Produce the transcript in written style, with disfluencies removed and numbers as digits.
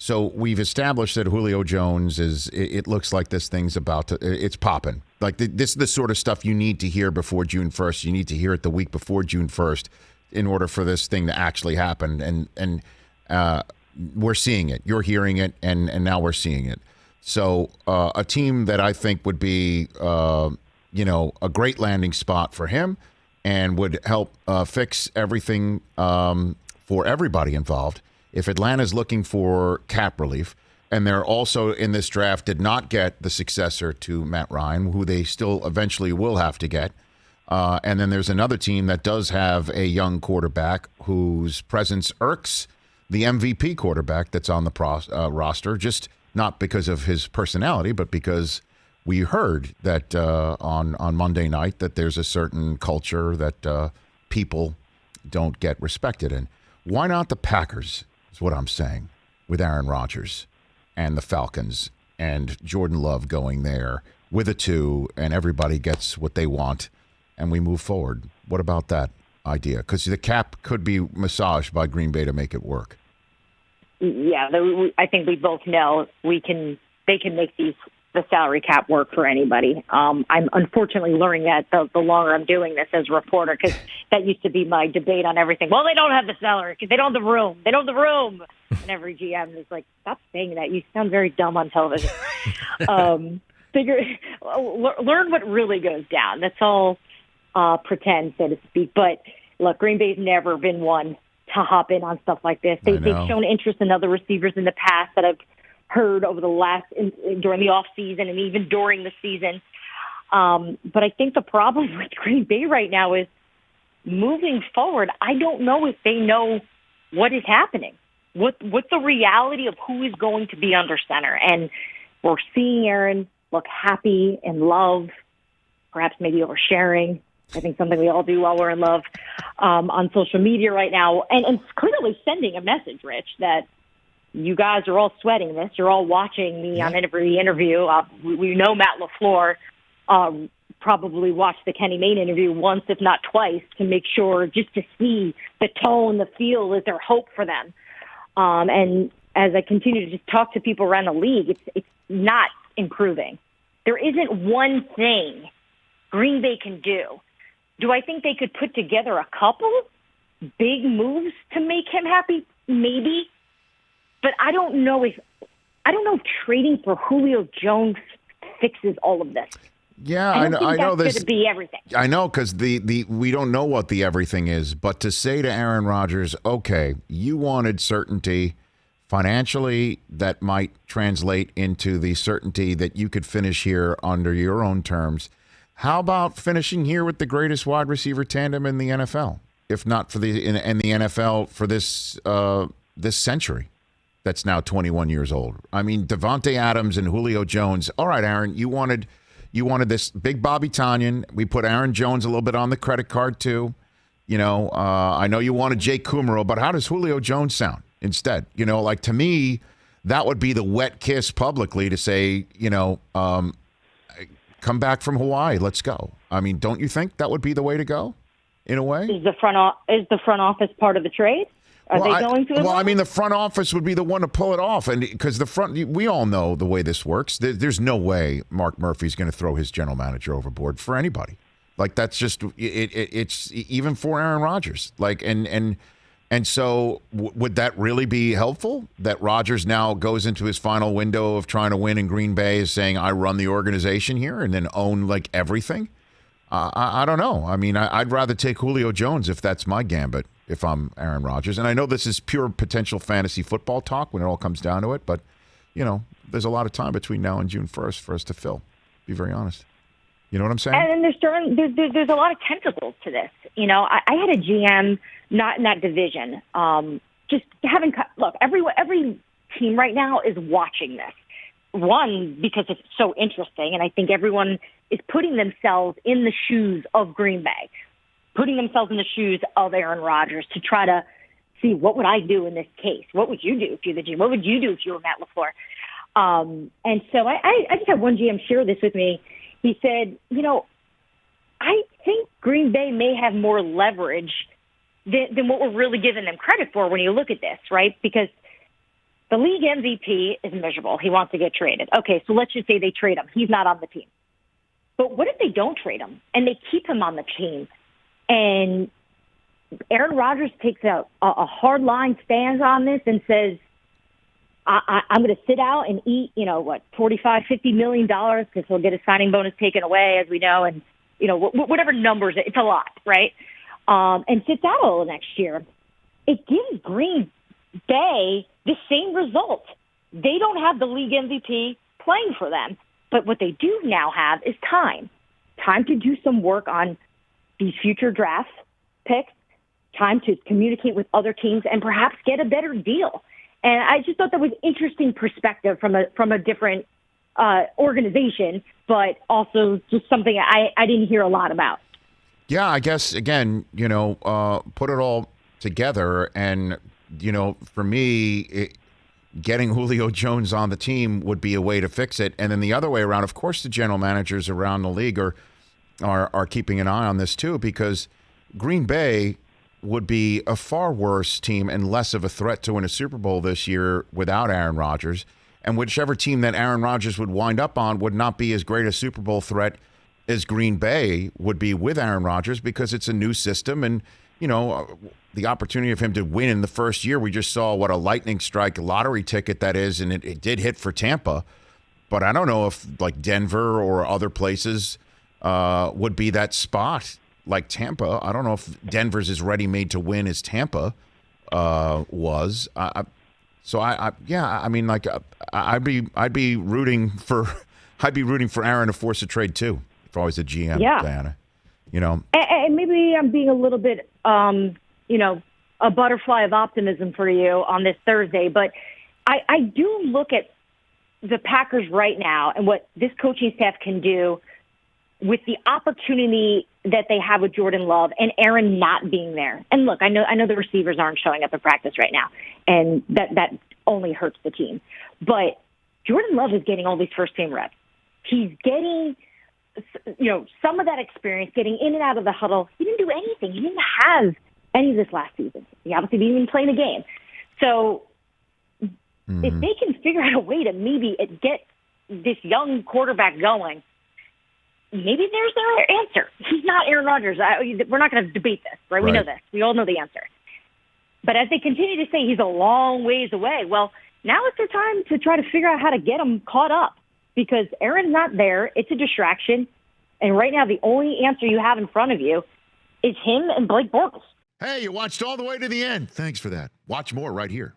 So we've established that Julio Jones it looks like this thing's it's popping. Like this is the sort of stuff you need to hear before June 1st. You need to hear it the week before June 1st in order for this thing to actually happen. And we're seeing it. You're hearing it, and now we're seeing it. So a team that I think would be, a great landing spot for him and would help fix everything for everybody involved. If Atlanta's looking for cap relief, and they're also in this draft did not get the successor to Matt Ryan, who they still eventually will have to get. And then there's another team that does have a young quarterback whose presence irks the MVP quarterback that's on the roster, just not because of his personality, but because we heard that on Monday night that there's a certain culture that people don't get respected in. Why not the Packers? Is what I'm saying, with Aaron Rodgers and the Falcons and Jordan Love going there with a 2, and everybody gets what they want, and we move forward. What about that idea? Because the cap could be massaged by Green Bay to make it work. Yeah, I think we both know they can make the salary cap work for anybody. I'm unfortunately learning that the longer I'm doing this as a reporter, because that used to be my debate on everything. Well, they don't have the salary because they don't have the room. They don't have the room. And every GM is like, stop saying that. You sound very dumb on television. Learn what really goes down. That's all pretend, so to speak. But look, Green Bay's never been one to hop in on stuff like this. They've shown interest in other receivers in the past that I've heard over the during the off season and even during the season. But I think the problem with Green Bay right now is moving forward. I don't know if they know what is happening, what the reality of who is going to be under center. And we're seeing Aaron look happy and love, perhaps maybe oversharing. I think something we all do while we're in love on social media right now. And clearly sending a message, Rich, that you guys are all sweating this. You're all watching me on every interview. We know Matt LaFleur probably watched the Kenny Mayne interview once, if not twice, to make sure, just to see the tone, the feel, is there hope for them? And as I continue to just talk to people around the league, it's not improving. There isn't one thing Green Bay can do. Do I think they could put together a couple big moves to make him happy? Maybe. But I don't know if trading for Julio Jones fixes all of this. Yeah, I know this. Going to be everything. I know, because we don't know what the everything is. But to say to Aaron Rodgers, okay, you wanted certainty financially that might translate into the certainty that you could finish here under your own terms. How about finishing here with the greatest wide receiver tandem in the NFL, if not for in the NFL for this century? That's now 21 years old. I mean, Devontae Adams and Julio Jones. All right, Aaron, you wanted this big Bobby Tonyan. We put Aaron Jones a little bit on the credit card too. I know you wanted Jake Kummerow, but how does Julio Jones sound instead? To me, that would be the wet kiss publicly to say, come back from Hawaii, let's go. I mean, don't you think that would be the way to go, in a way? Is the front office part of the trade? Are they going to? Well, I mean, the front office would be the one to pull it off, and because we all know the way this works. There's no way Mark Murphy's going to throw his general manager overboard for anybody. Like, that's just it's even for Aaron Rodgers. Like, and so would that really be helpful? That Rodgers now goes into his final window of trying to win in Green Bay, is saying, I run the organization here, and then own like everything. I don't know. I mean, I'd rather take Julio Jones if that's my gambit, if I'm Aaron Rodgers. And I know this is pure potential fantasy football talk when it all comes down to it, but, there's a lot of time between now and June 1st for us to fill, be very honest. You know what I'm saying? And there's a lot of tentacles to this. I had a GM not in that division. Just having look, every team right now is watching this. One, because it's so interesting, and I think everyone is putting themselves in the shoes of Green Bay, putting themselves in the shoes of Aaron Rodgers to try to see, what would I do in this case? What would you do if you're the GM? What would you do if you were Matt LaFleur? And so I just had one GM share this with me. He said, I think Green Bay may have more leverage than what we're really giving them credit for when you look at this, right? Because the league MVP is miserable. He wants to get traded. Okay, so let's just say they trade him. He's not on the team. But what if they don't trade him and they keep him on the team? And Aaron Rodgers takes a hard line stance on this and says, I'm going to sit out and eat, $45, $50 million because he'll get his signing bonus taken away, as we know, and, whatever numbers, it's a lot, right? And sits out all next year. It gives Green Bay the same result. They don't have the league MVP playing for them, but what they do now have is time to do some work on these future draft picks, time to communicate with other teams and perhaps get a better deal. And I just thought that was interesting perspective from a different organization, but also just something I didn't hear a lot about. Yeah, I guess, again, put it all together. And, for me, getting Julio Jones on the team would be a way to fix it. And then the other way around, of course, the general managers around the league are keeping an eye on this too, because Green Bay would be a far worse team and less of a threat to win a Super Bowl this year without Aaron Rodgers. And whichever team that Aaron Rodgers would wind up on would not be as great a Super Bowl threat as Green Bay would be with Aaron Rodgers, because it's a new system. And, the opportunity of him to win in the first year, we just saw what a lightning strike lottery ticket that is. And it did hit for Tampa. But I don't know if like Denver or other places would be that spot. Like Tampa, I don't know if Denver's as ready-made to win as Tampa was. I'd be rooting for Aaron to force a trade too. If I was a GM, yeah. Dianna, And maybe I'm being a little bit, a butterfly of optimism for you on this Thursday, but I do look at the Packers right now and what this coaching staff can do with the opportunity that they have with Jordan Love and Aaron not being there. And look, I know the receivers aren't showing up at practice right now, and that only hurts the team. But Jordan Love is getting all these first-team reps. He's getting, some of that experience, getting in and out of the huddle. He didn't do anything. He didn't have any of this last season. He obviously didn't even play in a game. So if they can figure out a way to maybe get this young quarterback going, maybe there's their answer. He's not Aaron Rodgers. We're not going to debate this, right? We know this. We all know the answer. But as they continue to say he's a long ways away, well, now it's their time to try to figure out how to get him caught up, because Aaron's not there. It's a distraction. And right now, the only answer you have in front of you is him and Blake Bortles. Hey, you watched all the way to the end. Thanks for that. Watch more right here.